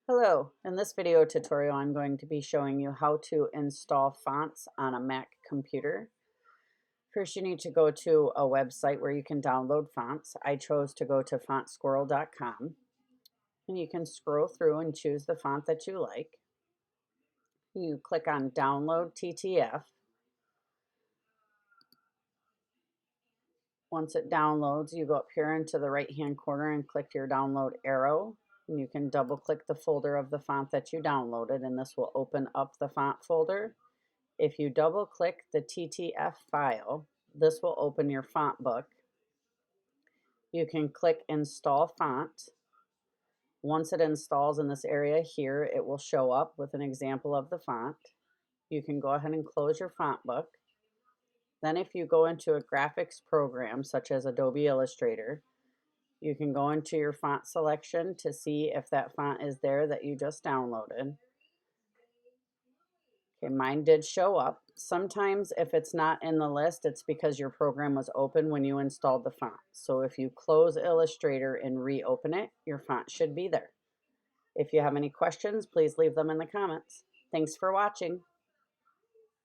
Hello, in this video tutorial I'm going to be showing you how to install fonts on a Mac computer. First you need to go to a website where you can download fonts. I chose to go to fontsquirrel.com and you can scroll through and choose the font that you like. You click on download TTF. Once it downloads, you go up here into the right hand corner and click your download arrow. And you can double click the folder of the font that you downloaded and this will open up the font folder. If you double click the TTF file, this will open your font book. You can click install font. Once it installs in this area here, it will show up with an example of the font. You can go ahead and close your font book. Then if you go into a graphics program such as Adobe Illustrator, you can go into your font selection to see if that font is there that you just downloaded. Okay, mine did show up. Sometimes if it's not in the list, it's because your program was open when you installed the font. So if you close Illustrator and reopen it, your font should be there. If you have any questions, please leave them in the comments. Thanks for watching.